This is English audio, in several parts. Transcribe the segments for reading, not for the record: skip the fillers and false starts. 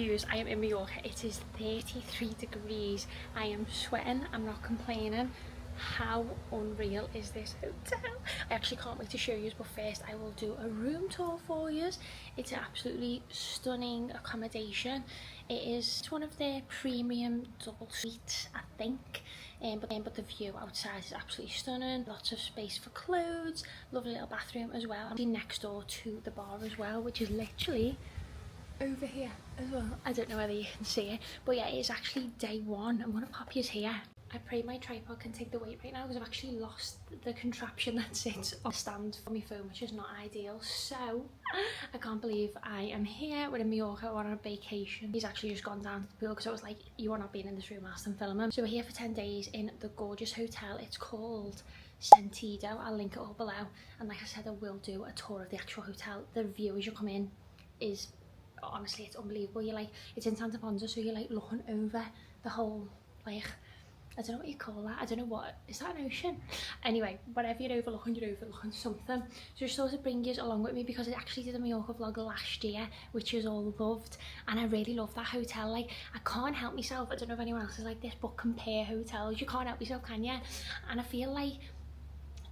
views. I am in Mallorca. It is 33 degrees. I am sweating. I'm not complaining. How unreal is this hotel? I actually can't wait to show you, but first I will do a room tour for you. It's an absolutely stunning accommodation. It's one of their premium double suites, I think. But the view outside is absolutely stunning. Lots of space for clothes, lovely little bathroom as well. I'm next door to the bar as well, which is literally over here as well. I don't know whether you can see it, but yeah, it is actually day one. I'm gonna pop you here. I pray my tripod can take the weight right now because I've actually lost the contraption that sits on the stand for my phone, which is not ideal. So I can't believe I am here. We're in Mallorca, we're on a vacation. He's actually just gone down to the pool because I was like, you are not being in this room whilst I'm filming. So we're here for 10 days in the gorgeous hotel. It's called SENTIDO. I'll link it all below. And like I said, I will do a tour of the actual hotel. The view as you come in is, honestly, it's unbelievable. You're like, it's in PONSA, so you're like looking over the whole, like, I don't know what you call that. I don't know what, is that an ocean? Anyway, whatever you're overlooking something. So just thought to bring you along with me because I actually did a Mallorca vlog last year, which is all loved. And I really love that hotel. Like, I can't help myself. I don't know if anyone else is like this, but compare hotels. You can't help yourself, can you? And I feel like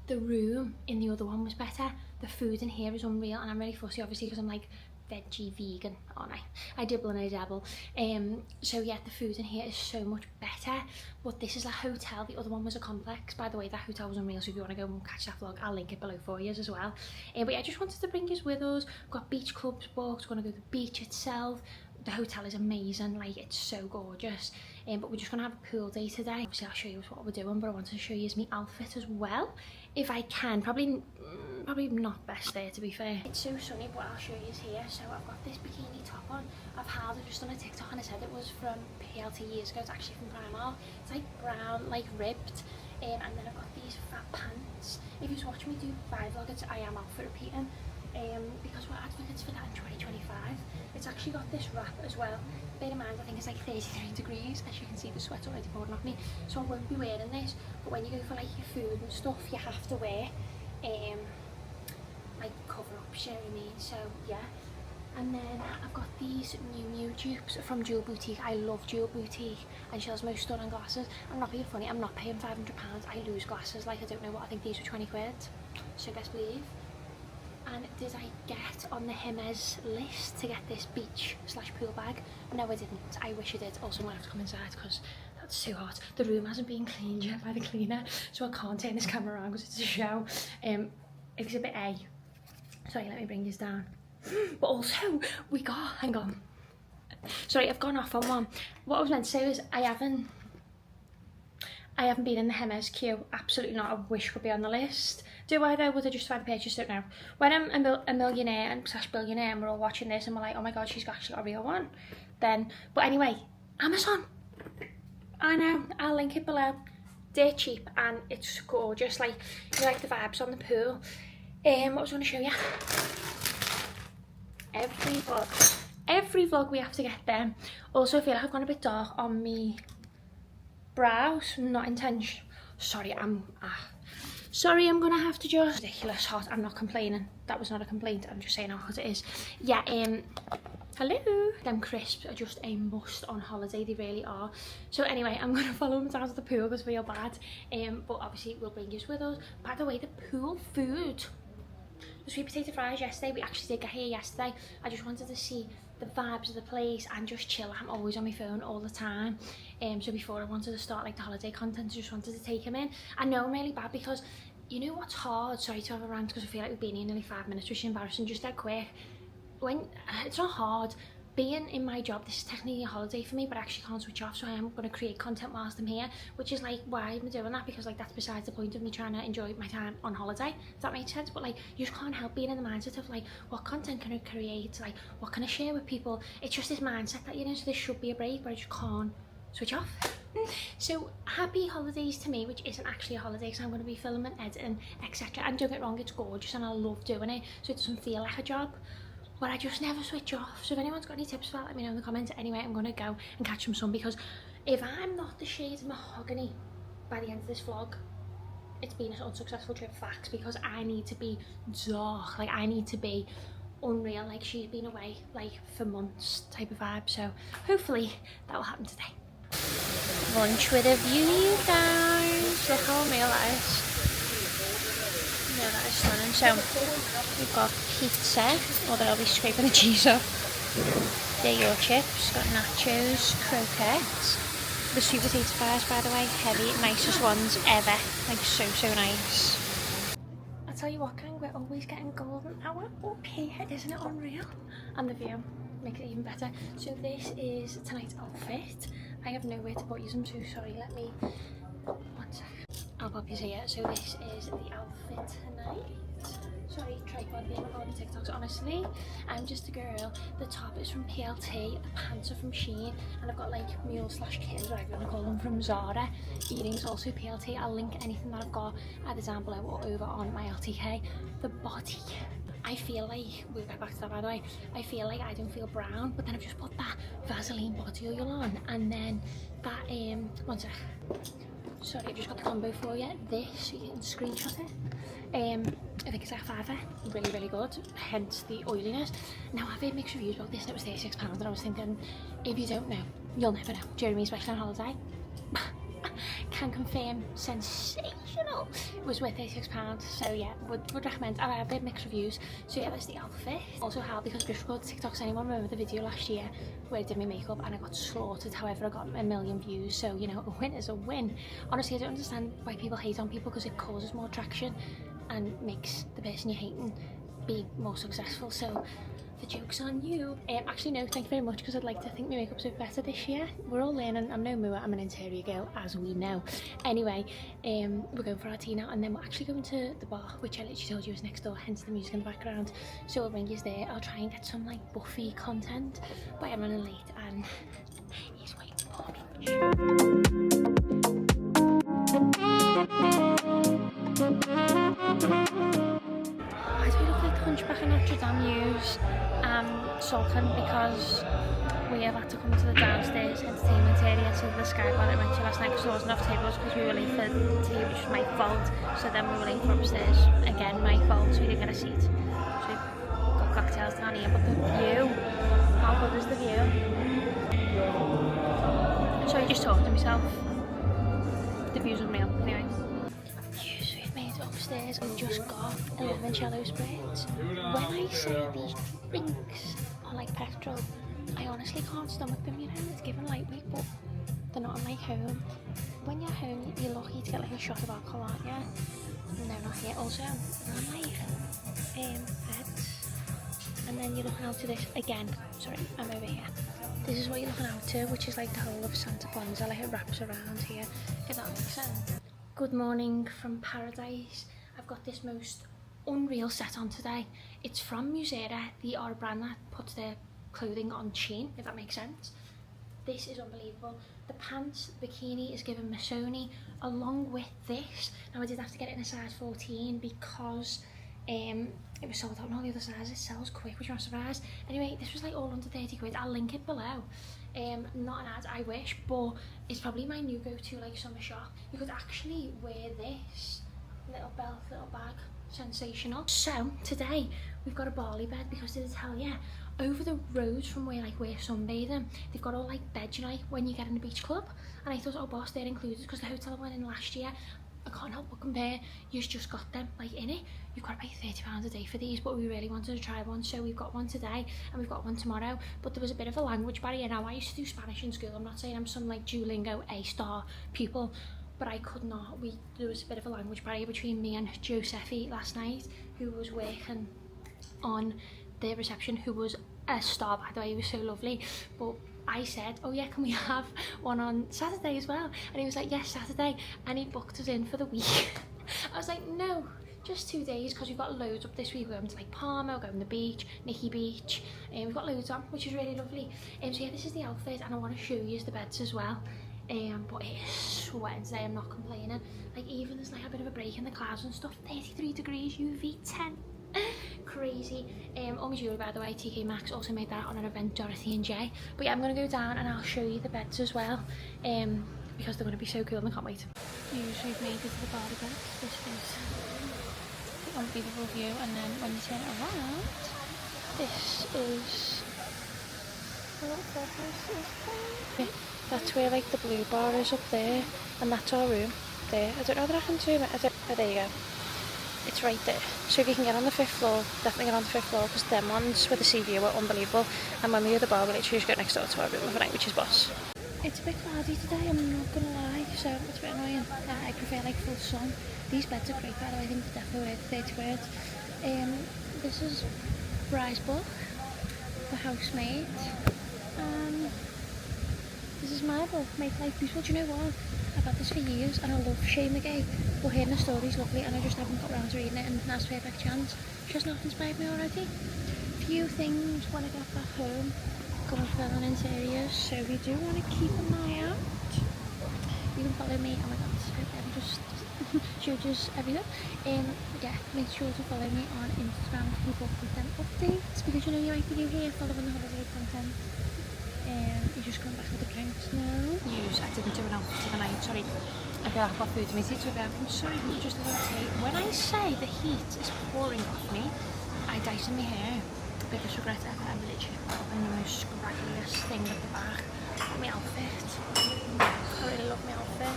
the room in the other one was better. The food in here is unreal. And I'm really fussy, obviously, because I'm like, veggie vegan, aren't I dibble and I dabble. So yeah, the food in here is so much better, but this is a hotel. The other one was a complex. By the way, that hotel was unreal, so if you want to go and catch that vlog, I'll link it below for you as well. But yeah, I just wanted to bring you with us. We've got beach clubs booked, we're going to go to the beach itself. The hotel is amazing, like, it's so gorgeous. But we're just going to have a pool day today. Obviously I'll show you what we're doing, but I wanted to show you my outfit as well, if I can. Probably not best there, to be fair. It's so sunny, but I'll show you here. So I've got this bikini top on. I've had it just on a TikTok and I said it was from PLT years ago. It's actually from Palma. It's like brown, like ribbed. And then I've got these fat pants. If you're watching me do 5 vlogs, I am outfit repeating. Because we're advocates for that in 2025. It's actually got this wrap as well. Bear in mind, I think it's like 33 degrees. As you can see, the sweat's already pouring off me. So I won't be wearing this. But when you go for like your food and stuff, you have to wear like cover up, you know what I mean? So yeah. And then I've got these new dupes from Jewel Boutique. I love Jewel Boutique, and she has most stunning glasses. I'm not being funny, I'm not paying £500. I lose glasses, like, I don't know what, I think these were 20 quid. So best believe. And did I get on the Hermes list to get this beach/pool bag? No, I didn't. I wish I did. Also, I'm gonna have to come inside because that's too hot. The room hasn't been cleaned yet by the cleaner, so I can't turn this camera around because it's a show. Exhibit A. Sorry, let me bring this down. But also, we got, hang on. Sorry, I've gone off on one. What I was meant to say was I haven't been in the Hermes queue. Absolutely not. I wish could be on the list. Do I though? Would I justify the purchase? Don't know. When I'm a millionaire and / billionaire and we're all watching this and we're like, oh my god, she's actually got a real one, then. But anyway, Amazon. I know. I'll link it below. They're cheap and it's gorgeous. Like, you like the vibes on the pool. What was I going to show you? Every vlog we have to get them. Also, I feel like I've gone a bit dark on me brows. Not intention. Sorry, I'm gonna have to just, ridiculous hot. I'm not complaining. That was not a complaint. I'm just saying how hot it is. Yeah, hello. Them crisps are just a must on holiday. They really are. So anyway, I'm gonna follow them down to the pool because I feel bad. But obviously we'll bring you with us. By the way, the pool food. The sweet potato fries yesterday. We actually did get here yesterday. I just wanted to see the vibes of the place and just chill. I'm always on my phone all the time. So before I wanted to start like the holiday content, I just wanted to take him in. I know I'm really bad because you know what's hard? Sorry to have a rant because I feel like we've been here nearly 5 minutes, which is embarrassing. Just that quick. When it's not hard. Being in my job, this is technically a holiday for me, but I actually can't switch off, so I am going to create content whilst I'm here, which is like, why am I doing that? Because like, that's besides the point of me trying to enjoy my time on holiday, if that makes sense. But like, you just can't help being in the mindset of like, what content can I create, like, what can I share with people? It's just this mindset that, you know, so there should be a break, but I just can't switch off. So happy holidays to me, which isn't actually a holiday because I'm going to be filming, editing, etc. And don't get me wrong, it's gorgeous and I love doing it, so it doesn't feel like a job. But I just never switch off. So if anyone's got any tips for that, let me know in the comments. Anyway, I'm going to go and catch some sun because if I'm not the shade of mahogany by the end of this vlog, it's been an unsuccessful trip, facts, because I need to be dark. Like, I need to be unreal. Like she's been away like for months type of vibe, so hopefully that will happen today. Lunch with a view, you guys. Look how unreal that is. Yeah, that is stunning. So we've got pizza, although I'll be scraping the cheese off. They're your chips. Got nachos, croquettes. The sweet potato fries, by the way, heavy, nicest ones ever. Like so nice. I'll tell you what, gang, we're always getting golden hour up here, isn't it unreal? And the view makes it even better. So this is tonight's outfit. I have nowhere to put you, I'm so sorry. Let me, 1 second. I'll pop you here. So this is the outfit tonight. Sorry, tripod being recording TikToks. Honestly, I'm just a girl. The top is from PLT, the pants are from Shein, and I've got like mule/kids, whatever you want to call them, from Zara. Earrings also PLT. I'll link anything that I've got either down below or over on my LTK. The body, I feel like, we'll get back to that by the way, I feel like I don't feel brown, but then I've just put that Vaseline body oil on, and then that, 1 sec. Sorry, I've just got the combo for you. This, you can screenshot it. I think it's like a £5, really good, hence the oiliness. Now I've made mixed reviews about this and it was £36, and I was thinking, if you don't know, you'll never know. Jeremy, especially on holiday, can confirm, sensational. It was worth £36, so yeah, would recommend. I've made mixed reviews, so yeah, that's the outfit. Also how, because I just recorded TikToks, anyone remember the video last year where I did my makeup and I got slaughtered, however I got 1 million views, so you know, a win is a win. Honestly, I don't understand why people hate on people, because it causes more traction and makes the person you're hating be more successful, so the joke's on you. Actually no, thank you very much, because I'd like to think my makeup's a bit better this year. We're all learning. I'm no mooer, I'm an interior girl, as we know. Anyway, we're going for our tea now, and then we're actually going to the bar, which I literally told you was next door, hence the music in the background. So we'll bring you there. I'll try and get some like Buffy content, but I'm running late and he's waiting for me. I do look like the Hunchback of Notre Dame use sulking because we have had to come to the downstairs entertainment area to the Sky Bar that I went to last night because there wasn't enough tables, because we were late for tea, which was my fault. So then we were late for upstairs, again my fault, so we didn't get a seat. So we've got cocktails down here, but the view, how good is the view? So I just talked to myself. The view's unreal, anyway. Upstairs, we've just got 11 cello spreads. When I say these drinks are like petrol, I honestly can't stomach them, you know. It's given lightweight, but they're not unlike home. When you're home, you're lucky to get like a shot of alcohol, aren't you? No, not here. Also, I'm like beds, and then you're looking out to this again. Sorry, I'm over here. This is what you're looking out to, which is like the whole of Santa Ponsa, like it wraps around here, if that makes sense. Good morning from paradise. I've got this most unreal set on today. It's from Musera. They are a brand that puts their clothing on chain, if that makes sense. This is unbelievable. The pants, the bikini is given Missoni along with this. Now I did have to get it in a size 14 because it was sold out on all the other sizes. It sells quick, which I'm not surprised. Anyway, this was like all under 30 quid. I'll link it below. Not an ad, I wish, but it's probably my new go-to like summer shop. You could actually wear this little belt, little bag, sensational. So today we've got a barley bed, because did I tell you, over the road from where like we're sunbathing, they've got all like beds, you know, like when you get in the beach club. And I thought, oh boss, they're included, because the hotel I went in last year, I can't help but compare, you've just got them like in it. You've got to pay £30 a day for these, but we really wanted to try one, so we've got one today and we've got one tomorrow. But there was a bit of a language barrier. Now I used to do Spanish in school, I'm not saying I'm some like Duolingo A-star pupil, but I could not. There was a bit of a language barrier between me and Josephie last night, who was working on the reception, who was a star, by the way. He was so lovely. But I said, oh yeah, can we have one on Saturday as well? And he was like, yes, Saturday. And he booked us in for the week. I was like, no, just 2 days, because we've got loads up this week. We're going to like Palma, we're going to the beach, Nikki Beach, and we've got loads on, which is really lovely. So yeah, this is the outfit, and I want to show you the beds as well. But it is sweating today, I'm not complaining. Like even there's like a bit of a break in the clouds and stuff. 33 degrees, UV 10. Crazy. All my jewellery, by the way, TK Maxx also made that on an event, Dorothy and Jay. But yeah, I'm going to go down and I'll show you the beds as well, because they're going to be so cool and I can't wait. We've made it to the party bed. This is the unbelievable view, and then when you turn it around, This is... That's where like the blue bar is up there, and that's our room there. I don't know that I can zoom it. Oh, there you go. It's right there. So if you can get on the 5th floor, definitely get on the 5th floor, because them ones with the sea view are unbelievable. And when we were at the bar, we literally just go next door to our room overnight, which is boss. It's a bit cloudy today, I'm not gonna lie, so it's a bit annoying. I prefer like full sun. These beds are great, by the way. I think they're definitely worth 30 quid. This is Bry's book, The Housemaid. This is my book, Make Life Beautiful. Do you know what? I've had this for years and I love Shane McGee, but hearing the story's lovely and I just haven't got around to reading it, and now's a perfect chance. She has not inspired me already. Few things when I get back home, going to fenloninteriors, so if you do want to keep an eye out, you can follow me. Oh my god, I'm just judges everything. Yeah, make sure to follow me on Instagram to keep up with them updates, because you know you might be new here following the holiday content. You're just coming back with the drinks now. I didn't do an outfit for the night, sorry. I feel like I've got food to me teeth, so I'm sorry, but just a little tea. When I say the heat is pouring off me, I dyson my hair. Biggest regret ever. I'm literally in the most scraggliest thing at the back. My outfit. I really love my outfit.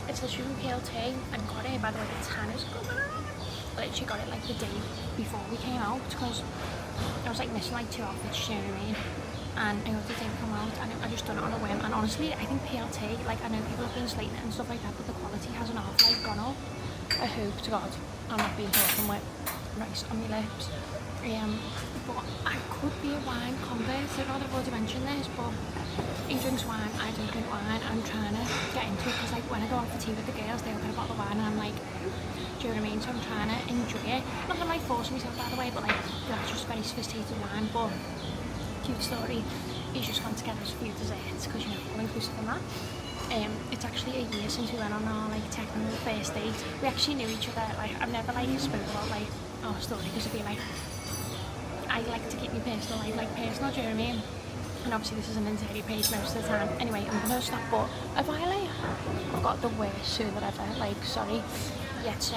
It's literally from PLT. I got it, by the way, the tan is coming out. I literally got it like the day before we came out, because I was like missing like 2 outfits, you know what I mean? And I got the day to come out, and I just done it on a whim. And honestly, I think PLT, like I know people have been slating it and stuff like that, but the quality hasn't half like gone up. I hope to God I'm not being talking with rice on my lips. But I could be a wine convert. I don't know if I've already mentioned this, but he drinks wine, I don't drink wine. I'm trying to get into it, because like when I go out for tea with the girls, they all get a bottle of wine and I'm like, do you know what I mean? So I'm trying to enjoy it. Not that I'm like forcing myself, by the way, but like that's just very sophisticated wine. But cute story, he's just gone to get us a few desserts, because you know, all inclusive in that. It's actually a year since we went on our like technical first date. We actually knew each other. Like I've never like spoken about like our story, because I feel like I like to keep my personal life like personal, do you know what I mean? And obviously this is an interior page most of the time. Anyway, I'm gonna stop, but I've got the worst suit that ever, like sorry. Yeah, so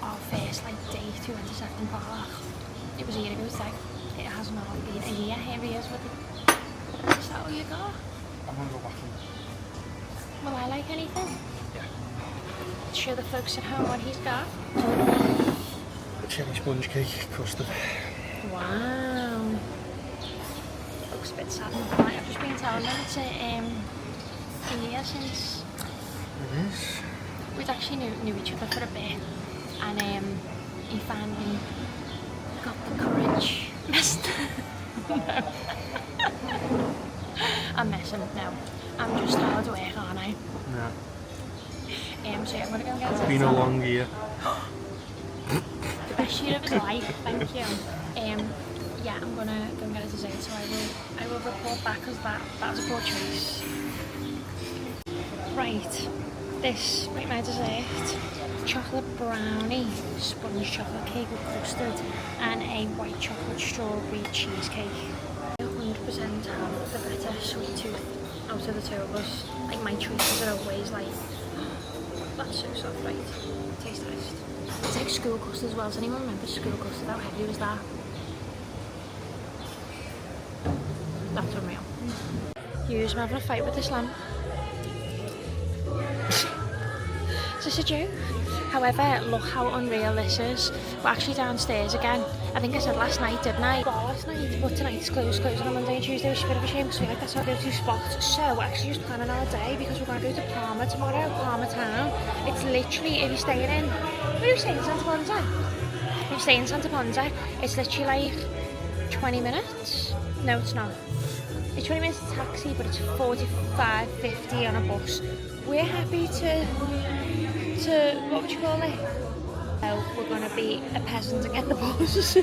our first like date we went to Sefton Park. It was a year ago, it's like it has not been a year. Here he is with it. Is that all you got? I'm gonna go back in. Will I like anything? Yeah. Show the folks at home what he's got. A cherry sponge cake, custard. Wow. Looks a bit sad. I've just been telling them it's a year since It is. we'd actually knew each other for a bit, and he finally got the courage. No. I'm messing, no. I'm just hard work, aren't I? Yeah. So yeah, I'm gonna go and get It's been a long year. the best year of his life, thank you. Yeah, I'm gonna go and get a dessert, so I will report back, because that was a poor choice. Right, this, my dessert, chocolate brownie, sponge chocolate cake with custard, and a white chocolate strawberry cheesecake. 100% have the better sweet tooth out of the 2 of us. Like my choices are always like, that's so soft, right? Taste test. It's like school custard as well. Does anyone remember school custard? How heavy was that? That's unreal. Hugh's having a fight with this lamp. Is this a joke? However, look how unreal this is. We're actually downstairs again. I think I said last night, didn't I? Well, last night, but tonight's closing on Monday and Tuesday, which is a bit of a shame, because we like that's our go-to spot. So we're actually just planning our day, because we're going to go to Palma tomorrow, Palma town. It's literally, if you're staying in, where are you staying, Santa Ponsa? If you're staying in Santa Ponsa, it's literally like 20 minutes. No, it's not. It's 20 minutes in taxi, but it's 45-50 on a bus. We're happy to what would you call it? So we're going to be a peasant and get the bus.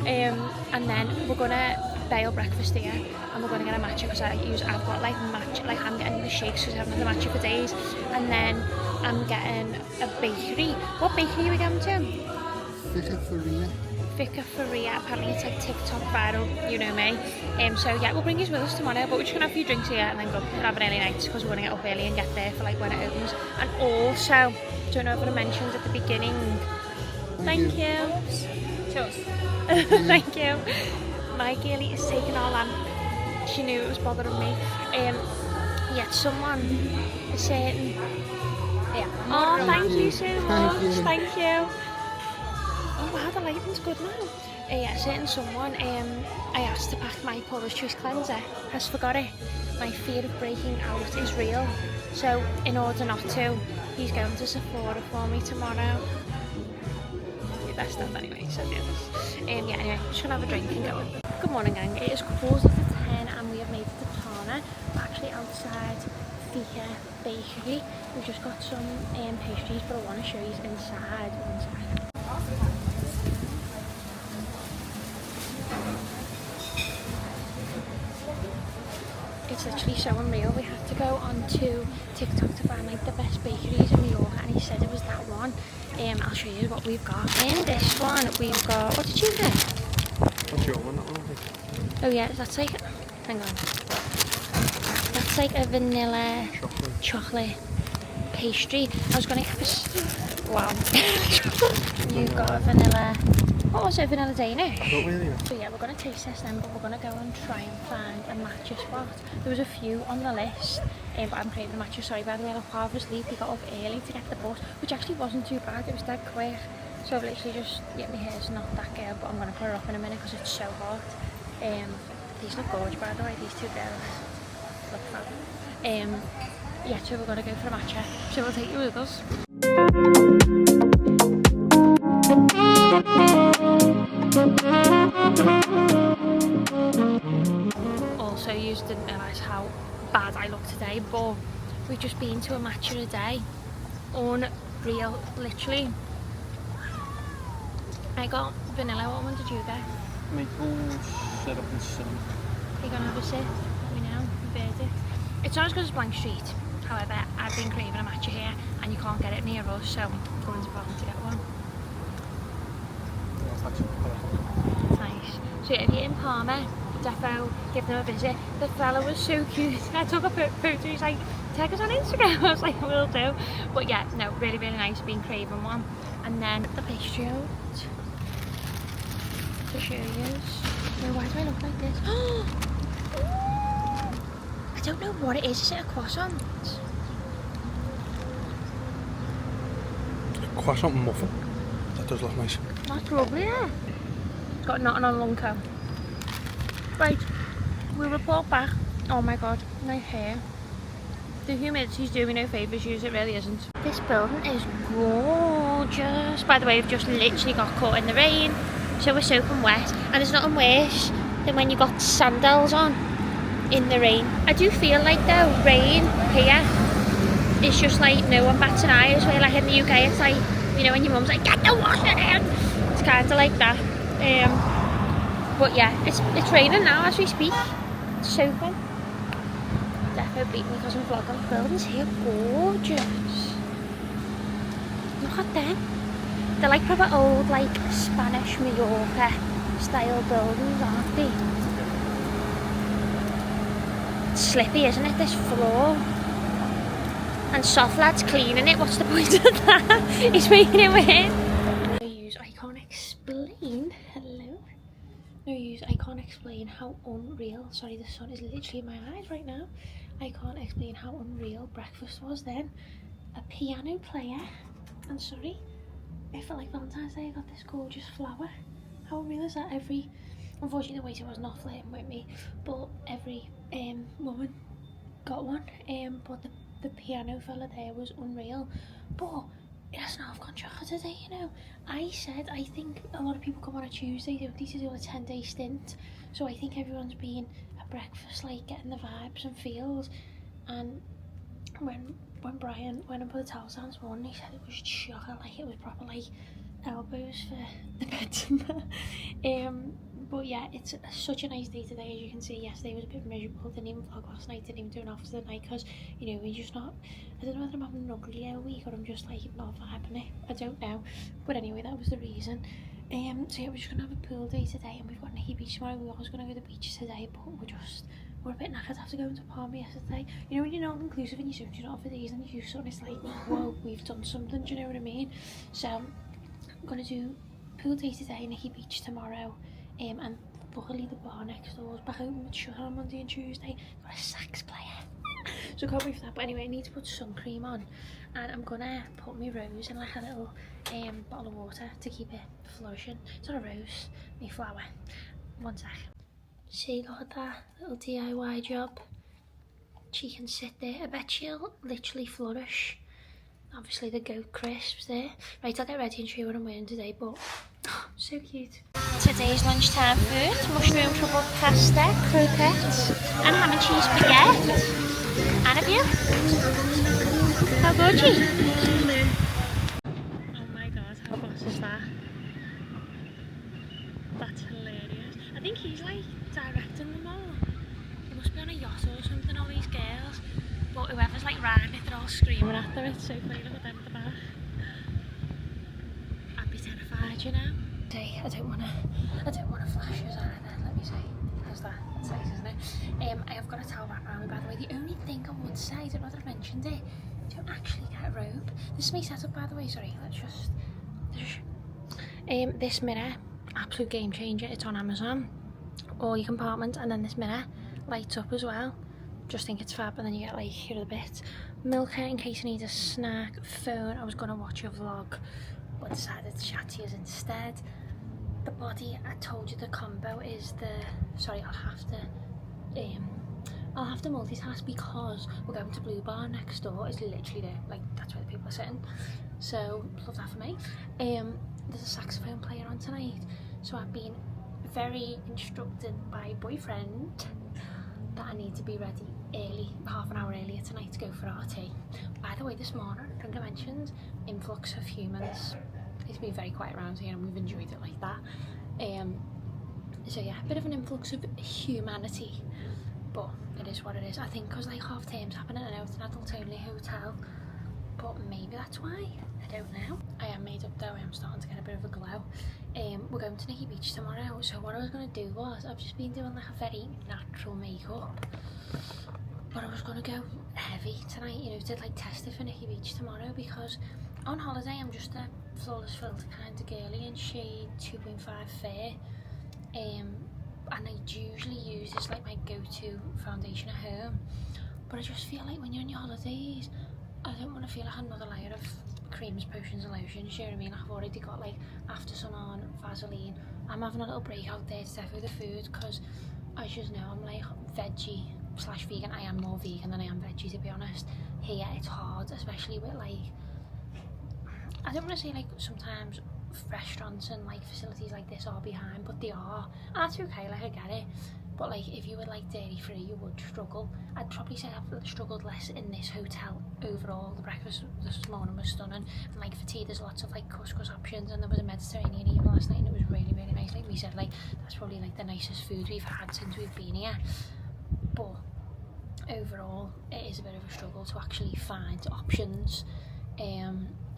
And then we're going to bail breakfast here, and we're going to get a matcha, because I've got like matcha, like I'm getting the shakes because I haven't had the matcha for days, and then I'm getting a bakery. What bakery are we going to? Fika-Faria, apparently it's like TikTok viral, you know me. So yeah, we'll bring you with us tomorrow, but we're just going to have a few drinks here and then go and have an early night, because we're going to get up early and get there for like when it opens. And also, don't know if I mentioned at the beginning, thank you. Cheers. Thank you. My girlie is taking our lamp. She knew it was bothering me. Yet someone is saying, yeah. Oh, thank you so much. Thank you. Oh wow, the lighting's good now. Yeah, certain someone I asked to pack my Paula's Choice cleanser has forgot it. My fear of breaking out is real. So in order not to, he's going to Sephora for me tomorrow. Best stuff anyway, so yes. Yeah, anyway, just gonna have a drink and go. Good morning, gang. It is 10:15 and we have made it to Palma. We're actually outside FIDO Bakery. We've just got some pastries, but I want to show you inside. One second. It's literally so unreal. We had to go onto TikTok to find like the best bakeries in Mallorca, and he said it was that one. I'll show you what we've got. In this one, we've got. What did you get? What's your one? That one? Oh yeah, that's like. Hang on. That's like a vanilla chocolate pastry. I was gonna get this. Wow. You've got a vanilla. What was it? Vanilla Danish? I don't really know. So yeah, we're gonna taste this then, but we're gonna go and try and find a matcha spot. There was a few on the list, but I'm craving a matcha. Sorry, by the way, like half asleep. We got up early to get the bus, which actually wasn't too bad. It was dead quick. So I've literally just, yeah, my hair's not that good, but I'm gonna put it up in a minute because it's so hot. These look gorgeous, by the way. These two girls look fab. Yeah, so we're gonna go for a matcha. So we'll take you with us. Also, you didn't realise how bad I look today, but we've just been to a matcha a day. Unreal, literally. I got vanilla. What one did you get? Maple syrup and cinnamon. You're gonna have a sip? We know, the verdict. It's not as good as Blank Street. However, I've been craving a matcha here, and you can't get it near us, so I'm going to Palma to get one. Nice. So yeah, if you're in Palma, defo give them a visit. The fella was so cute. I took a photo. He's like, tag us on Instagram. I was like, I will do. But yeah, no, really, really nice. Been craving one. And then the pastry out to show you. Why do I look like this? I don't know what it is. Is it a croissant? A croissant muffin. That does look nice. That's lovely, yeah. Got nothing on Lunko. Right, we'll report back. Oh my god, my hair. The humidity's doing me no favours, it really isn't. This building is gorgeous. By the way, we've just literally got caught in the rain, so we're soaking wet. And there's nothing worse than when you got sandals on in the rain. I do feel like though, rain here is just like no one bats an eye. Where like in the UK it's like, you know, when your mum's like, get the washing in. It's kind of like that. But yeah, it's raining now as we speak. It's soaking. Defo beat me because I'm vlogging. The buildings here gorgeous. Look at them. They're like proper old, like Spanish Mallorca style buildings, aren't they? It's slippy, isn't it, this floor? And soft lad's cleaning it. What's the point of that? He's making it weird. I can't explain. Hello. No use. I can't explain how unreal. Sorry, the sun is literally in my eyes right now. I can't explain how unreal breakfast was then. A piano player. And sorry, it felt like Valentine's Day. I got this gorgeous flower. How unreal is that? Unfortunately, the waiter was not flirting with me, but every woman got one. But the piano fella there was unreal. But it's not gone chocolate today, you know. I think a lot of people come on a Tuesday, they need to do a 10-day stint. So I think everyone's been at breakfast, like getting the vibes and feels. And when Brian went and put the towels down this morning, he said it was chocolate, like it was proper like elbows for the beds and that. But yeah, it's such a nice day today. As you can see, yesterday was a bit miserable. Didn't even vlog last night, didn't even do an after the night because, you know, we're just not, I don't know whether I'm having an ugly week or I'm just like not vibing it. I don't know. But anyway, that was the reason. So yeah, we're just gonna have a pool day today, and we've got Nikki Beach tomorrow. We was gonna go to the beach today, but we're a bit knackered after going to Palma yesterday. You know when you're not inclusive and you're not for days and you do something, it's like, whoa, we've done something, do you know what I mean? So I'm gonna do pool day today, Nikki Beach tomorrow, and luckily the bar next door is back open with shut on Monday and Tuesday. Got a sax player, so can't wait for that. But anyway, I need to put sun cream on, and I'm gonna put my rose in like a little bottle of water to keep it flourishing. It's not a rose, my flower. One sec. See, look at that little DIY job. She can sit there. I bet she'll literally flourish. Obviously the goat crisps there. Right, I'll get ready and show you what I'm wearing today, but oh, so cute. Today's lunchtime food: mushroom truffle pasta, croquettes, and ham and cheese spaghetti. And a beer. How gorgy. Oh my god, how boss is that? That's hilarious. I think he's like directing them all. He must be on a yacht or something, all these girls. But whoever's like riding it, they're all screaming at them. It's so funny, look at them at the back. I'd be terrified, you know. I don't wanna flash us either. Let me see. How's that? That's nice, isn't it? I have got a towel wrapped around me, by the way. The only thing I would say, I don't know if I mentioned it, I don't actually get a robe. This is my setup, by the way. Sorry, let's just this mirror, absolute game changer. It's on Amazon. All your compartments, and then this mirror lights up as well. Just think it's fab, and then you get like here are the bits. Milker in case I need a snack. Phone. I was gonna watch a vlog, but decided to chat to you instead. The body, I told you the combo is the. Sorry, I'll have to multitask because we're going to Blue Bar next door. It's literally there, like that's where the people are sitting. So love that for me. There's a saxophone player on tonight, so I've been very instructed by boyfriend that I need to be ready early, half an hour earlier tonight to go for RT. By the way, this morning, I think I mentioned influx of humans. It's been very quiet around here and we've enjoyed it like that. So yeah, a bit of an influx of humanity, but it is what it is. I think because like half term's happening, I know it's an adult only hotel, but maybe that's why. I don't know. I am made up though. I am starting to get a bit of a glow. We're going to Nikki Beach tomorrow, so what I was going to do was, I've just been doing like a very natural makeup, but I was going to go heavy tonight, you know, to like test it for Nikki Beach tomorrow, because on holiday I'm just a flawless filter kind of girly in shade 2.5 fair, and I usually use this like my go-to foundation at home, but I just feel like when you're on your holidays, I don't want to feel like another layer of creams, potions and lotions, you know what I mean? I've already got like after sun on, Vaseline. I'm having a little break out there to for the food, because as you know, I'm like veggie / vegan. I am more vegan than I am veggie, to be honest. Here it's hard, especially with like, I don't want to say like sometimes restaurants and like facilities like this are behind, but they are, and that's okay, like I get it. But like if you were like dairy free, you would struggle. I'd probably say I've struggled less in this hotel overall. The breakfast this morning was stunning, and like for tea there's lots of like couscous options, and there was a Mediterranean even last night and it was really really nice. Like we said, like that's probably like the nicest food we've had since we've been here. But overall it is a bit of a struggle to actually find options,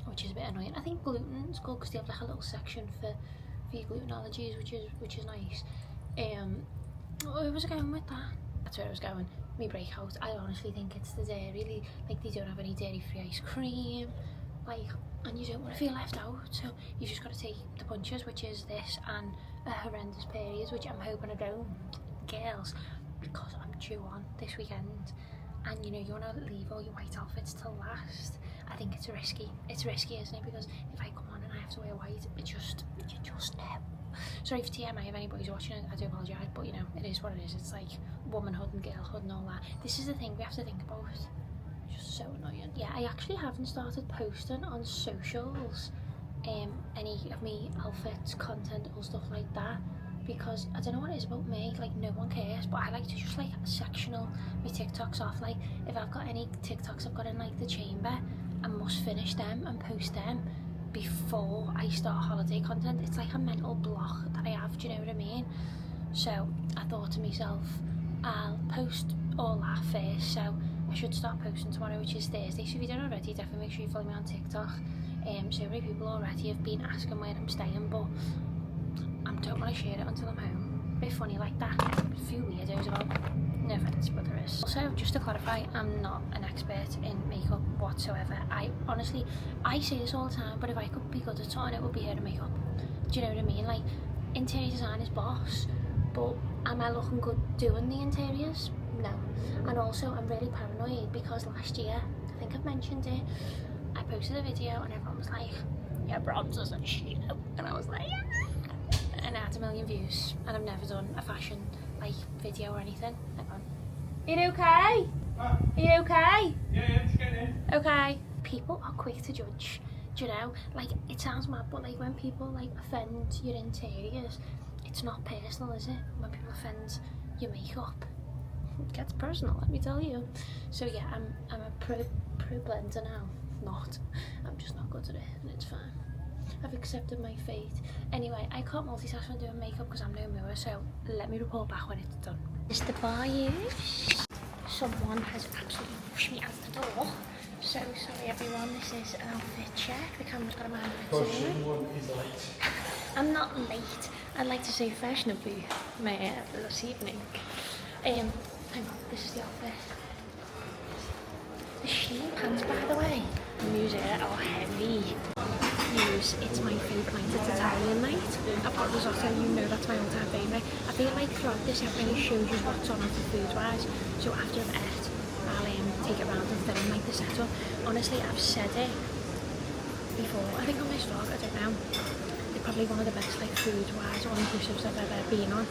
which is a bit annoying. I think gluten's good because they have like a little section for your gluten allergies, which is nice. Where was I going with that? That's where I was going. Me breakout. I honestly think it's the dairy. Like they don't have any dairy-free ice cream. Like, and you don't want to feel left out. So you just got to take the punches, which is this and a horrendous periods, which I'm hoping I don't, girls, because I'm due on this weekend. And you know you want to leave all your white outfits till last. I think it's risky. It's risky, isn't it? Because if I come on and I have to wear white, you just know. Sorry for TMI if anybody's watching it, I do apologise, but you know, it is what it is. It's like womanhood and girlhood and all that. This is the thing we have to think about. It's just so annoying. Yeah, I actually haven't started posting on socials any of me outfits, content or stuff like that, because I don't know what it is about me, like no one cares, but I like to just like sectional my TikToks off. Like if I've got any TikToks I've got in like the chamber, I must finish them and post them before I start holiday content. It's like a mental block that I have, do you know what I mean? So I thought to myself, I'll post all that first, so I should start posting tomorrow, which is Thursday. So if you don't already, definitely make sure you follow me on TikTok. So many people already have been asking where I'm staying, but I don't want to share it until I'm home. A bit funny like that. A few weirdos about. No offence, but there is. Also, just to clarify, I'm not an expert in makeup whatsoever. I honestly, I say this all the time, but if I could be good at something, it would be hair and makeup. Do you know what I mean? Like, interior design is boss, but am I looking good doing the interiors? No. And also I'm really paranoid because last year, I think I've mentioned it, I posted a video and everyone was like, yeah, bronzers and shit, and I was like, yeah. And it had 1 million views, and I've never done a fashion like video or anything. Hang on. Are you okay? Are you okay? Yeah, just get in. Okay. People are quick to judge, do you know? Like, it sounds mad, but like when people like offend your interiors, it's not personal, is it? When people offend your makeup, it gets personal, let me tell you. So yeah, I'm a pro blender now. Not. I'm just not good at it, and it's fine. I've accepted my fate. Anyway, I can't multitask when doing makeup because I'm no mower, so let me report back when it's done. It's the bayous. Someone has absolutely pushed me out the door. So sorry everyone, this is an outfit check. The camera's got a mind of its own. Someone is late. I'm not late. I'd like to say fashionably this evening. Hang on, this is the outfit. The sheer pants, by the way, the music are heavy. It's my favourite night, it's Italian night. I've got risotto, you know that's my all-time favourite. I feel like throughout this it really shows you what's on offer food-wise. So after I've ate, I'll take it around and film like the setup. Honestly, I've said it before, I think on this vlog, I don't know. They're probably one of the best like food-wise all-inclusives I've ever been on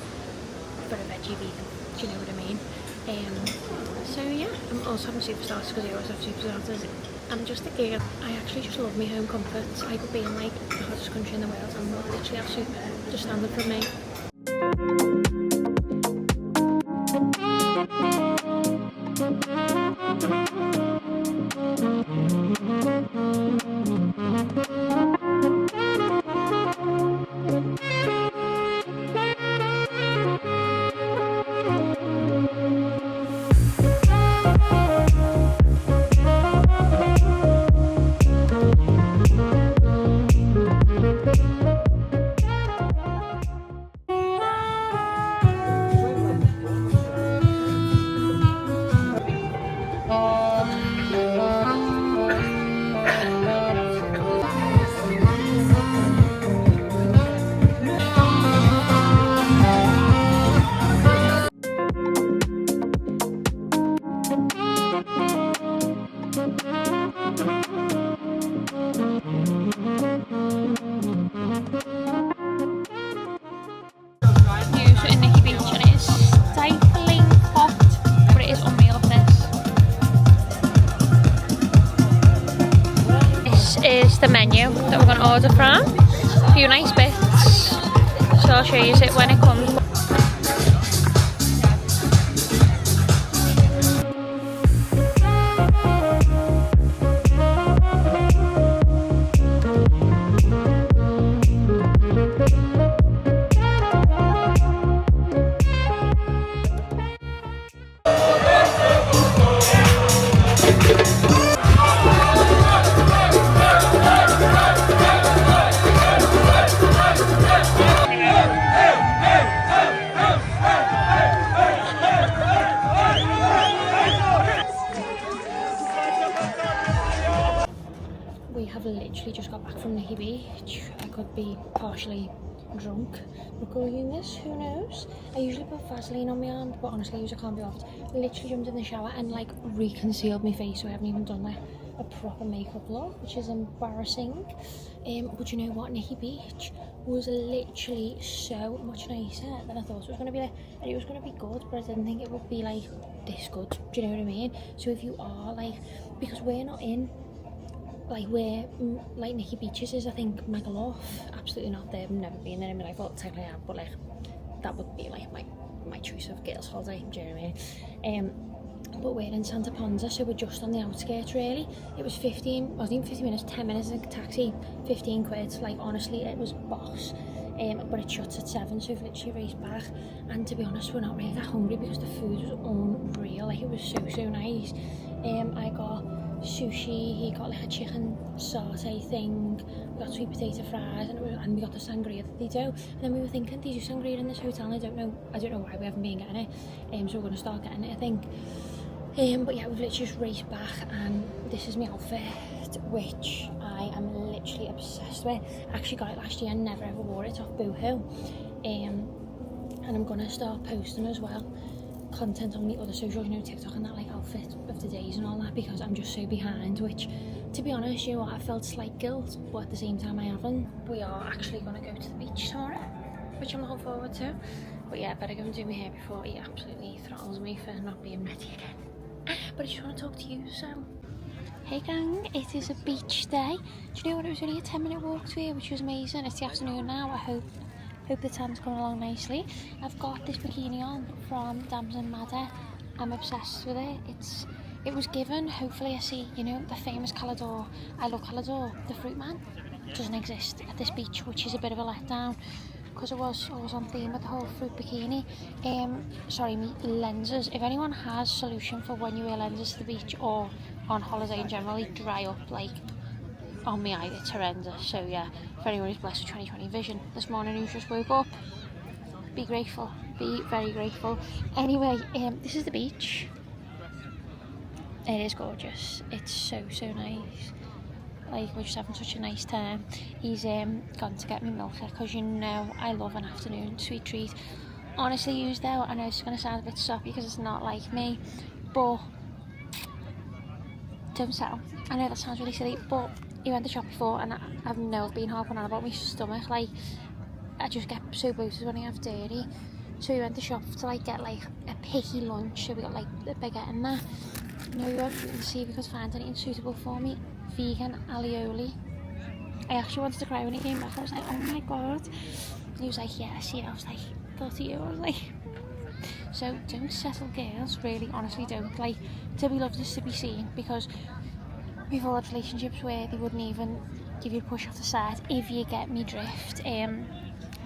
for a veggie vegan, do you know what I mean? So yeah, I'm also having super starters because I always have super starters. I'm just a girl. I actually just love my home comforts. I could be in like the hottest country in the world and we'll literally have super just standard for me. In Nikki Beach and it is stifling hot, but it is unreal up this. This is the menu that we're going to order from. A few nice bits, so I'll show you it when it comes. We have literally just got back from Nikki Beach. I could be partially drunk recording this, who knows? I usually put Vaseline on my arm, but honestly I can't be bothered. Literally jumped in the shower and like reconcealed my face, so I haven't even done like a proper makeup look, which is embarrassing. But you know what, Nikki Beach was literally so much nicer than I thought it was going to be. Like, I knew it was going to be good, but I didn't think it would be like this good, do you know what I mean? So if you are like, because we're not in like where like Nikki Beach's is, I think Magaluf, absolutely not there. I've never been there in my life. Well, technically I have, but like that would be like my choice of girls' holiday, do you know what I mean? But we're in Santa Ponsa, so we're just on the outskirts really. It was 15, wasn't even 15 minutes, 10 minutes in a taxi, 15 quid. Like honestly, it was boss. But it shuts at 7, so we've literally raced back. And to be honest, we're not really that hungry because the food was unreal. Like it was so nice. I got sushi, he got like a chicken satay thing, we got sweet potato fries, and we got the sangria that they do. And then we were thinking, they do sangria in this hotel, and I don't know why we haven't been getting it. So we're going to start getting it, I think. But yeah, we've literally just raced back, and this is my outfit, which I am literally obsessed with. I actually got it last year and never ever wore it off Boohoo. And I'm gonna start posting as well content on the other socials, you know, TikTok and that, like outfit of the days and all that, because I'm just so behind, which, to be honest, you know what, I felt slight guilt, but at the same time I haven't. We are actually gonna go to the beach tomorrow, which I'm looking forward to. But yeah, I better go and do my hair before he absolutely throttles me for not being ready again. But I just want to talk to you, so... Hey gang, it is a beach day. Do you know what, it was only a 10-minute walk to here, which was amazing. It's the afternoon now. I hope the tan's coming along nicely. I've got this bikini on from Damson Madder. I'm obsessed with it. It was given, hopefully I see, you know, the famous Calador. I love Calador. The fruit man doesn't exist at this beach, which is a bit of a letdown, because I was on theme with the whole fruit bikini. Sorry, me lenses. If anyone has solution for when you wear lenses to the beach or on holiday in general, they dry up like on my eye. It's horrendous. So yeah, if anyone is blessed with 20/20 vision this morning who just woke up, be grateful, be very grateful. Anyway, this is the beach. It is gorgeous. It's so nice. Like, we're just having such a nice time. He's gone to get me Milka, because you know I love an afternoon sweet treat. Honestly, you though, I know it's going to sound a bit soppy because it's not like me, but don't settle. I know that sounds really silly, but he went to shop before and I've never been harping on about my stomach. Like, I just get so bloated when I have dairy. So we went to shop to like get like a picky lunch. So we got like the baguette and that. No, we went to see if we could find anything suitable for me. Vegan alioli. I actually wanted to cry when he came back. I was like, oh my god. And he was like, yeah, I see it. I was like, thought of you. I was like, so don't settle, girls. Really, honestly, don't. Like, to be loved is to be seen, because we've all had relationships where they wouldn't even give you a push off the side, if you get me drift.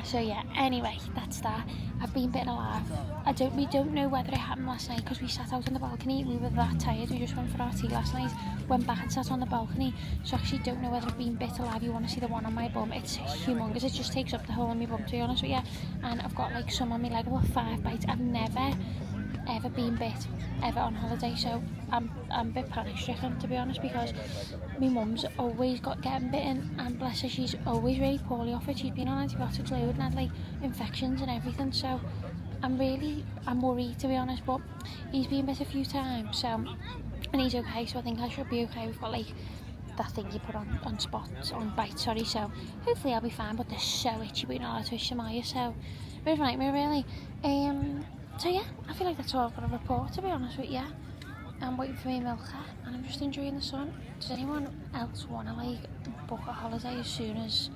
So yeah, anyway, that's that. I've been bitten alive. We don't know whether it happened last night, because we sat out on the balcony. We were that tired. We just went for our tea last night, went back and sat on the balcony. So I actually don't know whether I've been bit alive. You want to see the one on my bum? It's humongous. It just takes up the whole of my bum, to be honest with you. And I've got like some on my leg, about 5 bites. I've never ever been bit ever on holiday, so I'm a bit panic stricken, to be honest, because my mum's always getting bitten, and bless her, she's always really poorly off it. She's been on antibiotics load and had like infections and everything, so I'm worried, to be honest. But he's been bit a few times, so, and he's okay, so I think I should be okay. We've got like that thing you put on spots, on bites, sorry, so hopefully I'll be fine. But they're so itchy, but you're not allowed to itch them, are you? So a bit of a nightmare, really. So yeah, I feel like that's all I've got to report, to be honest with you. I'm waiting for my Milka, and I'm just enjoying the sun. Does anyone else want to like book a holiday as soon as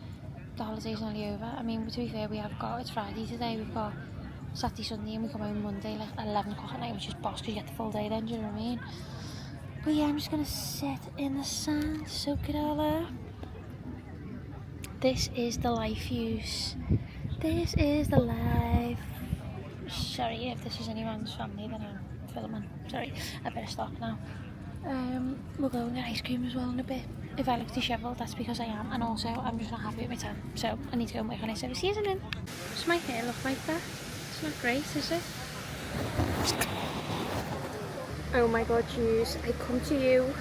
the holiday's nearly over? I mean, to be fair, it's Friday today, we've got Saturday, Sunday, and we come home Monday like 11 o'clock at night, which is boss, because you get the full day then, do you know what I mean? But yeah, I'm just going to sit in the sand, soak it all up. This is the life, use. This is the life. Sorry if this is anyone's family that I'm filming. Sorry, I better stop now. We'll go and get ice cream as well in a bit. If I look dishevelled, that's because I am, and also I'm just not happy with my tan, so I need to go and work on it. So see you soon. Does my hair look like that? It's not great, is it? Oh my god, Hughes, I come to you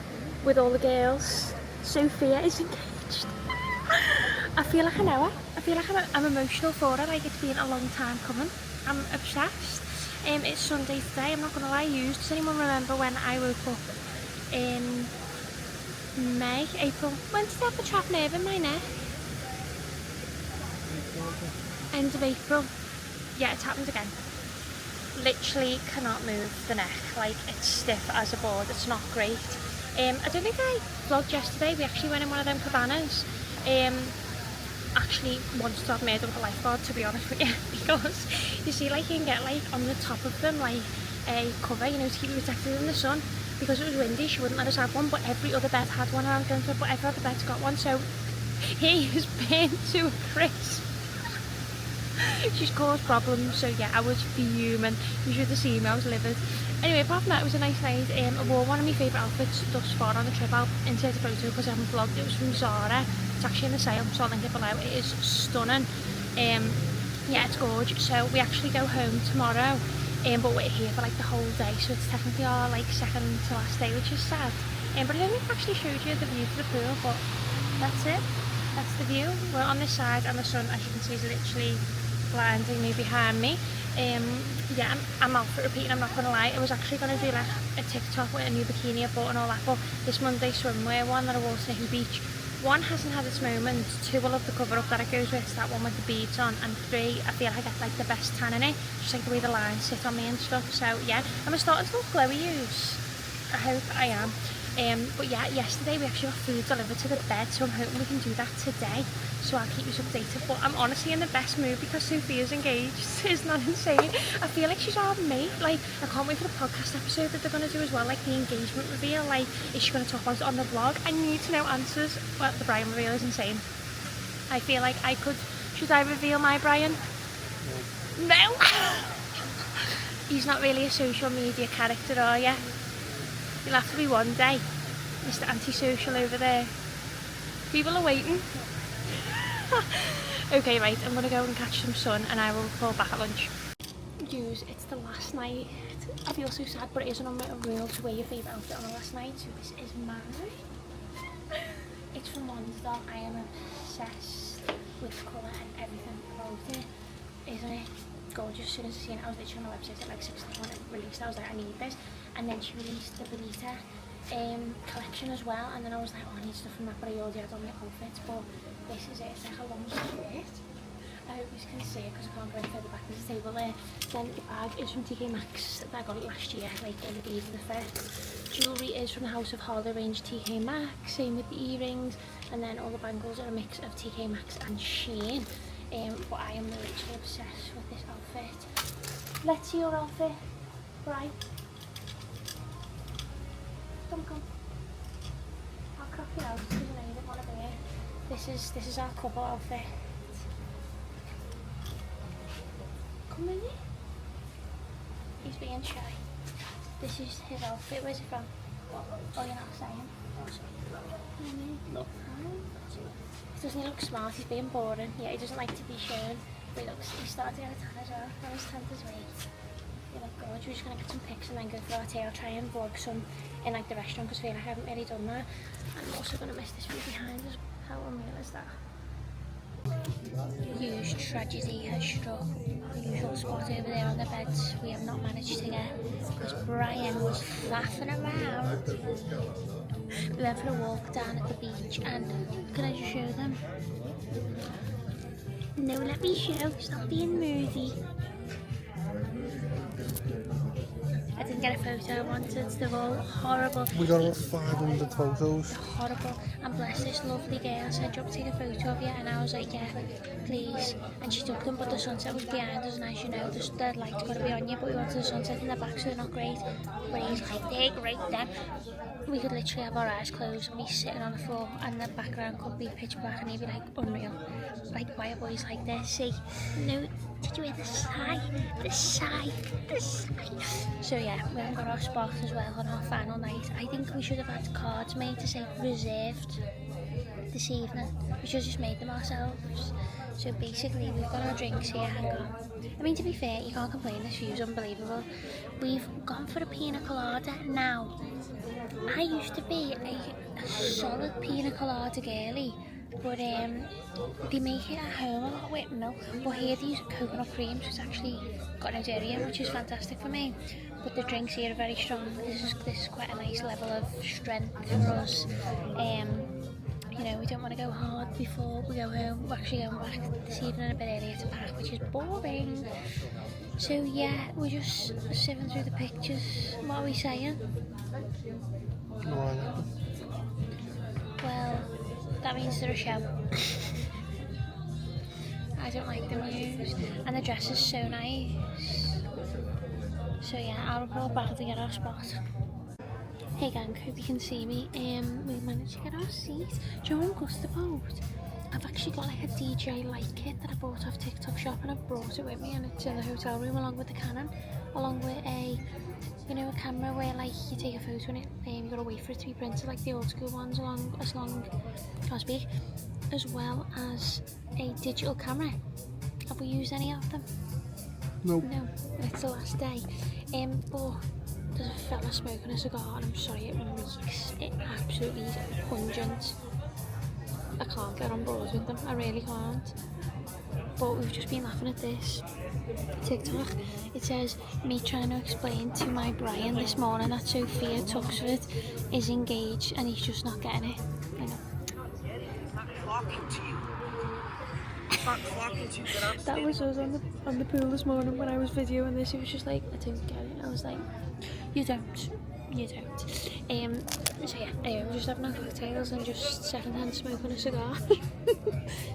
with all the girls. Sophia is engaged. I feel like I know her. I feel like I'm emotional for her, like it's been a long time coming. I'm obsessed. It's Sunday today, I'm not going to lie. Does anyone remember when I woke up in April? When did I have the trapped nerve in my neck? End of April. Yeah, it's happened again. Literally cannot move the neck, like it's stiff as a board. It's not great. I don't think I vlogged yesterday. We actually went in one of them cabanas. Actually wants to have made up a lifeguard, to be honest with you, because you see, like, you can get like on the top of them like a cover, you know, to keep you protected in the sun. Because it was windy, she wouldn't let us have one, but every other bed had one around Glenford, but every other bed's got one, so he has been to a crisp. She's caused problems, so yeah, I was fuming. You should have seen me, I was livid. Anyway, apart from that, it was a nice night. I wore one of my favourite outfits thus far on the trip. I'll insert a photo because I haven't vlogged. It was from Zara. It's actually in the sale, so I'll link it below. It is stunning. Yeah, it's gorgeous. So we actually go home tomorrow. but we're here for like the whole day, so it's technically our like second to last day, which is sad. But I don't think I actually showed you the view to the pool, but that's it. That's the view. We're on this side, and the sun, as you can see, is literally blinding me behind me. Yeah, I'm out for repeating, I'm not gonna lie. I was actually gonna do like a TikTok with a new bikini I bought and all that, but this Monday swimwear one that I wore to Nikki Beach, 1 hasn't had its moment, 2 I love the cover up that it goes with, that one with the beads on, and 3 I feel I get like the best tan in it, just like the way the lines sit on me and stuff. So yeah, I'm starting to look glowy use. I hope I am. But yeah, yesterday we actually got food delivered to the bed, so I'm hoping we can do that today, so I'll keep you updated. But I'm honestly in the best mood because Sophia's engaged. It's not insane. I feel like she's our mate. Like, I can't wait for the podcast episode that they're going to do as well, like the engagement reveal. Like, is she going to talk about it on the vlog? I need to know answers. Well, the Brian reveal is insane. I feel like I could... Should I reveal my Brian? No! He's not really a social media character, are you? You'll have to be one day, Mr. Antisocial over there. People are waiting. Okay, right, I'm going to go and catch some sun and I will call back at lunch. Dudes, it's the last night. I feel so sad, but it is an unwritten rule to wear your favourite outfit on the last night, so this is mine. It's from Monster. I am obsessed with the colour and everything about it. Isn't it gorgeous? As soon as I seen it, I was literally on the website at like 6 when it released. I was like, I need this. And then she released the Bonita collection as well, and then I was like, oh, I need stuff from that, but I already had on my outfits. But this is it. It's like a long skirt. I hope you can see it because I can't go any further back to the table there. Then the bag is from TK Maxx. I got it last year, like on the eve of the fair. Jewellery is from the House of Harlow range TK Maxx. Same with the earrings, and then all the bangles are a mix of TK Maxx and Shein. But I am literally obsessed with this outfit. Let's see your outfit, right? Come. I'll crop you out because I know you don't want to be here. This is our couple outfit. Come in here. He's being shy. This is his outfit. Where's it from? Oh, you're not saying? No. Doesn't he look smart? He's being boring. Yeah, he doesn't like to be shown. But he's starting to get a tan as well. Now he's tanned his weight. You look good. We're just going to get some pics and then go for our tea. I'll try and vlog some in like the restaurant because I feel like I haven't really done that. I'm also going to miss this view behind us. How unreal is that? Huge tragedy has struck the usual spot over there on the beds. We have not managed to get because Brian was faffing around. We went for a walk down at the beach and can I just show them? No, let me show. Stop being moody. I didn't get a photo I wanted. They're all horrible. We got about 500 photos. They're horrible. And bless this lovely girl said, do you want to take a photo of you? And I was like, yeah, please. And she took them, but the sunset was behind us, and as you know, the light's got to be on you, but we wanted the sunset in the back, so they're not great. But he's like, they're great then. We could literally have our eyes closed and be sitting on the floor, and the background could be pitch black, and he'd be like, unreal. Like, why are boys like this? See? No, did you hear the sigh? The sigh. The sigh. So yeah, we haven't got our spot as well on our final night. I think we should have had cards made to say reserved this evening. We should have just made them ourselves. So basically we've got our drinks here, hang on. I mean, to be fair, you can't complain, this view's unbelievable. We've gone for a pina colada. Now, I used to be a solid pina colada girly, but they make it at home a lot with milk, but here they use coconut cream, so it's actually got no dairy in, which is fantastic for me. But the drinks here are very strong. This is quite a nice level of strength for us. You know, we don't want to go hard before we go home. We're actually going back this evening a bit earlier to pack, which is boring. So yeah, we're just sieving through the pictures. What are we saying? No, I like them. Well, that means they're a show. I don't like them used. And the dress is so nice. So yeah, I'll report back to get our spot. Hey gang, hope you can see me. We managed to get our seat. Do you know what I'm gusted about? I've actually got like a DJ light kit that I bought off TikTok shop, and I've brought it with me, and it's in the hotel room along with the Canon, along with a, you know, a camera where like you take a photo in it, you gotta wait for it to be printed like the old school ones, can't speak, as well as a digital camera. Have we used any of them? No. No, it's the last day. But there's a fella smoking a cigar, and I'm sorry, it reeks. It absolutely is pungent. I can't get on board with them, I really can't. But we've just been laughing at this TikTok. It says, me trying to explain to my Brian this morning that Sophia Tuxford is engaged and he's just not getting it. You know. That was us on the pool this morning when I was videoing this. It was just like, I don't get it. I was like, you don't. So yeah, anyway, we're just having our cocktails and just secondhand smoking a cigar.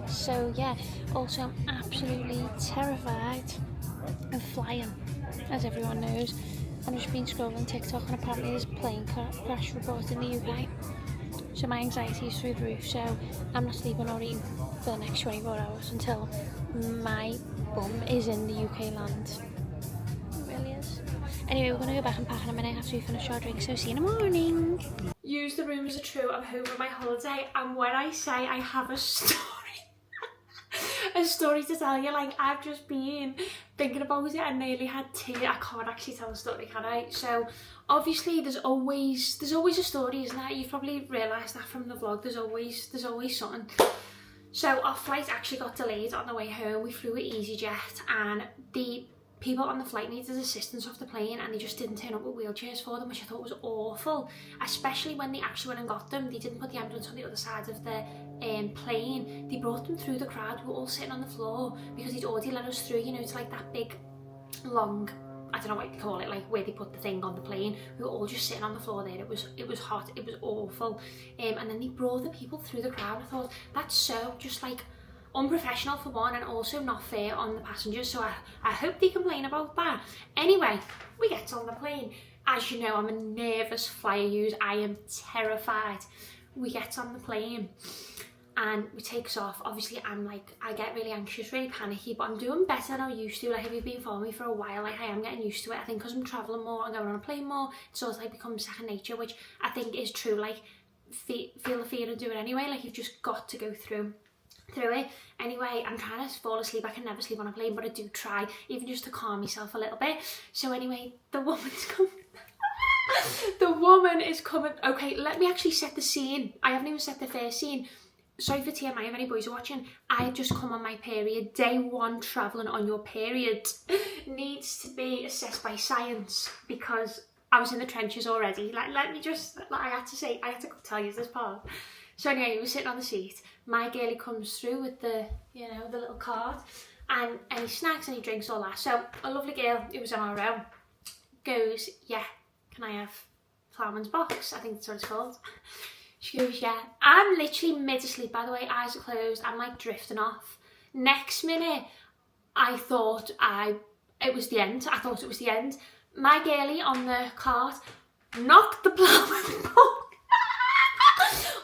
So yeah, also I'm absolutely terrified of flying, as everyone knows. I've just been scrolling TikTok and apparently there's a plane crash report in the UK. So my anxiety is through the roof, so I'm not sleeping or eating for the next 24 hours until my bum is in the UK land. It really is. Anyway, we're going to go back and pack in a minute after we finish our drink, so see you in the morning. Use the room as a true, I'm home on my holiday, and when I say I have a story, a story to tell you, like I've just been thinking about it and nearly had tears. I can't actually tell a story, can I? So obviously there's always a story, isn't there? You've probably realised that from the vlog. There's always something. So our flight actually got delayed on the way home. We flew with EasyJet and the people on the flight needed assistance off the plane and they just didn't turn up with wheelchairs for them, which I thought was awful, especially when they actually went and got them. They didn't put the ambulance on the other side of the plane. They brought them through the crowd. We were all sitting on the floor because they'd already let us through, you know, to like that big long, I don't know what you call it, like where they put the thing on the plane. We were all just sitting on the floor there. It was hot, it was awful. And then they brought the people through the crowd. I thought, that's so just like unprofessional for one, and also not fair on the passengers, so I hope they complain about that. Anyway, we get on the plane. As you know, I'm a nervous flyer use. I am terrified. We get on the plane and we takes off. Obviously I'm like, I get really anxious, really panicky, but I'm doing better than I used to. Like, if you've been following me for a while, like I am getting used to it. I think because I'm travelling more and going on a plane more, it's sort of like become second nature, which I think is true. Like, feel the fear and do it anyway. Like, you've just got to go through it. Anyway, I'm trying to fall asleep. I can never sleep on a plane, but I do try, even just to calm myself a little bit. So anyway, the woman's coming. The woman is coming. Okay, let me actually set the scene. I haven't even set the first scene. Sorry for TMI if any boys are watching. I had just come on my period. Day one travelling on your period needs to be assessed by science, because I was in the trenches already. Like, let me just, like, I had to tell you this part. So anyway, he was sitting on the seat. My girlie comes through with the, you know, the little cart and any snacks, any drinks, all that. So a lovely girl who was on our row goes, yeah, can I have Plowman's box? I think that's what it's called. She goes, yeah. I'm literally mid-asleep, by the way, eyes are closed. I'm like drifting off. Next minute, I thought it was the end. I thought it was the end. My girlie on the cart knocked the Plowman's box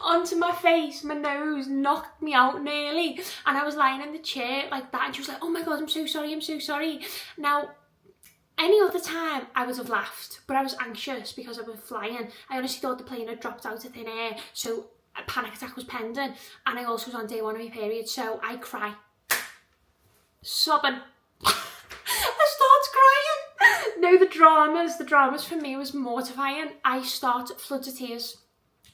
onto my face. My nose knocked me out nearly, and I was lying in the chair like that, and she was like, oh my god, I'm so sorry. Now, any other time I would have laughed, but I was anxious because I was flying. I honestly thought the plane had dropped out of thin air, so a panic attack was pending, and I also was on day one of my period, so I cry, sobbing. I start crying. No, the dramas for me was mortifying. I start floods of tears.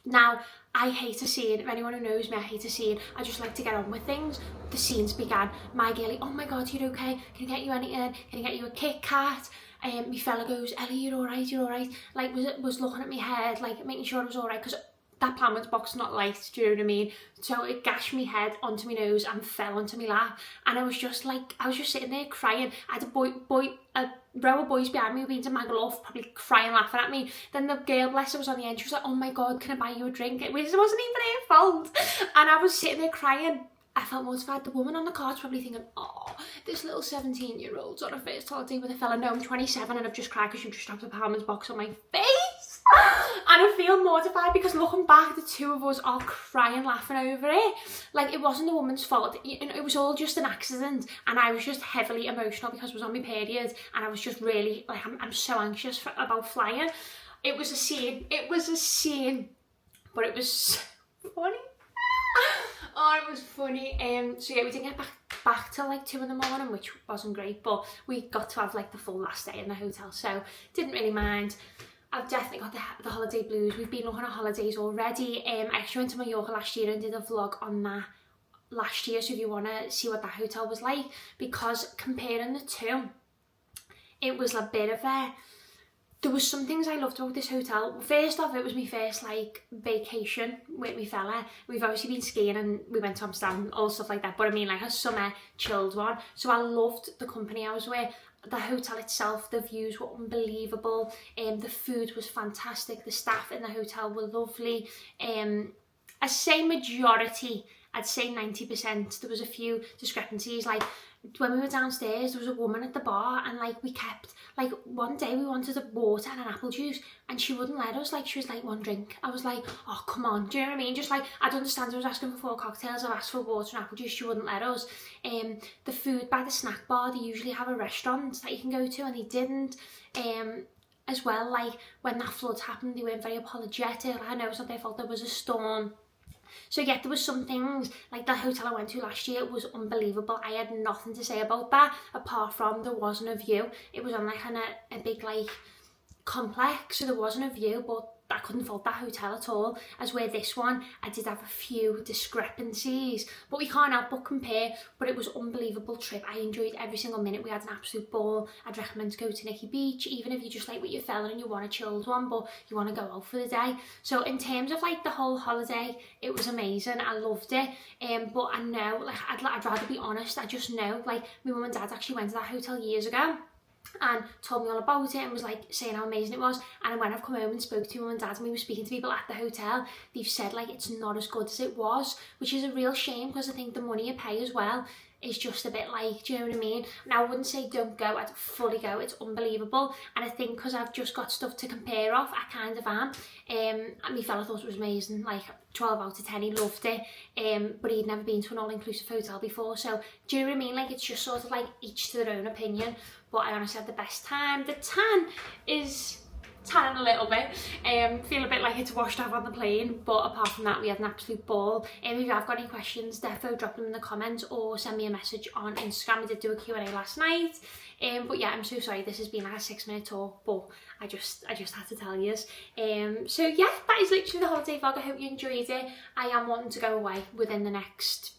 Now, I hate a scene. If anyone who knows me, I hate a scene. I just like to get on with things. The scenes began. My girlie, oh my god, you're okay? Can I get you anything? Can I get you a Kit Kat? My fella goes, Ellie, you're alright? Like, was looking at my head, like making sure it was alright, because that Plowman's box is not light, do you know what I mean? So it gashed my head onto my nose and fell onto my lap, and I was just sitting there crying. I had a row of boys behind me who'd been to Magaluf, probably crying, laughing at me. Then the girl, bless her, was on the end. She was like, oh my god, can I buy you a drink? It wasn't even her fault. And I was sitting there crying. I felt mortified. The woman on the cart's probably thinking, oh, this little 17-year-old's on a first holiday with a fella. No, I'm 27 and I've just cried because you just dropped a Palmer's box on my face. And I feel mortified because looking back, the two of us are crying, laughing over it. Like, it wasn't the woman's fault. It was all just an accident, and I was just heavily emotional because I was on my period, and I was just really, like, I'm so anxious about flying. It was a scene, but it was so funny. Oh, it was funny. So yeah, we didn't get back back till like 2 in the morning, which wasn't great, but we got to have like the full last day in the hotel, so didn't really mind. I've definitely got the holiday blues. We've been looking at holidays already. I actually went to Mallorca last year and did a vlog on that last year, so if you want to see what that hotel was like, because comparing the two, it was a bit of a, there was some things I loved about this hotel. First off, it was my first like vacation with my fella. We've obviously been skiing and we went to Amsterdam, all stuff like that, but I mean like a summer chilled one. So I loved the company I was with. The hotel itself, the views were unbelievable, the food was fantastic, the staff in the hotel were lovely. I say majority, I'd say 90%. There was a few discrepancies, like when we were downstairs there was a woman at the bar and like we kept, like one day we wanted a water and an apple juice and she wouldn't let us, like she was like, 1 drink. I was like, oh come on, do you know what I mean? Just like, I'd understand I was asking for 4 cocktails, I've asked for water and apple juice, she wouldn't let us. The food by the snack bar, they usually have a restaurant that you can go to and they didn't. As well, like when that flood happened they weren't very apologetic. I know it's not their fault, there was a storm. So yeah, there was some things, like the hotel I went to last year, it was unbelievable. I had nothing to say about that, apart from there wasn't a view. It was on like a big like complex, so there wasn't a view, but I couldn't fault that hotel at all. As where this one, I did have a few discrepancies, but we can't help but compare. But it was an unbelievable trip. I enjoyed every single minute. We had an absolute ball. I'd recommend to go to Nikki Beach, even if you just like with your fella and you want a chilled one, but you want to go out for the day. So in terms of like the whole holiday, it was amazing. I loved it. But I know, like I'd rather be honest. I just know, like my mum and dad actually went to that hotel years ago and told me all about it and was like saying how amazing it was. And when I've come home and spoke to mum and dad and we were speaking to people at the hotel, they've said like it's not as good as it was, which is a real shame, because I think the money you pay as well is just a bit like, do you know what I mean? Now I wouldn't say don't go, I'd fully go, it's unbelievable. And I think because I've just got stuff to compare off, I kind of am. And my fella thought it was amazing, like 12 out of 10, he loved it. But he'd never been to an all-inclusive hotel before, so do you know what I mean? Like it's just sort of like each to their own opinion. But I honestly had the best time. The tan is tanning a little bit, feel a bit like it's washed off on the plane, but apart from that we had an absolute ball. If you have got any questions, defo drop them in the comments or send me a message on Instagram. I did do a Q&A last night, but yeah, I'm so sorry this has been like a 6-minute talk, but I just had to tell you. So yeah, that is literally the holiday vlog. I hope you enjoyed it. I am wanting to go away within the next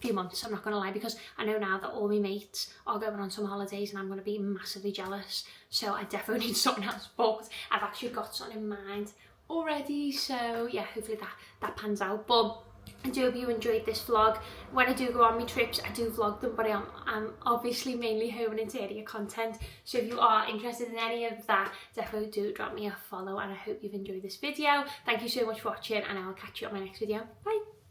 few months, I'm not gonna lie, because I know now that all my mates are going on some holidays and I'm gonna be massively jealous, so I definitely need something else booked. I've actually got something in mind already, so yeah, hopefully that pans out. But I do hope you enjoyed this vlog. When I do go on my trips, I do vlog them, but I'm obviously mainly home and interior content, so if you are interested in any of that, definitely do drop me a follow, and I hope you've enjoyed this video. Thank you so much for watching, and I will catch you on my next video. Bye!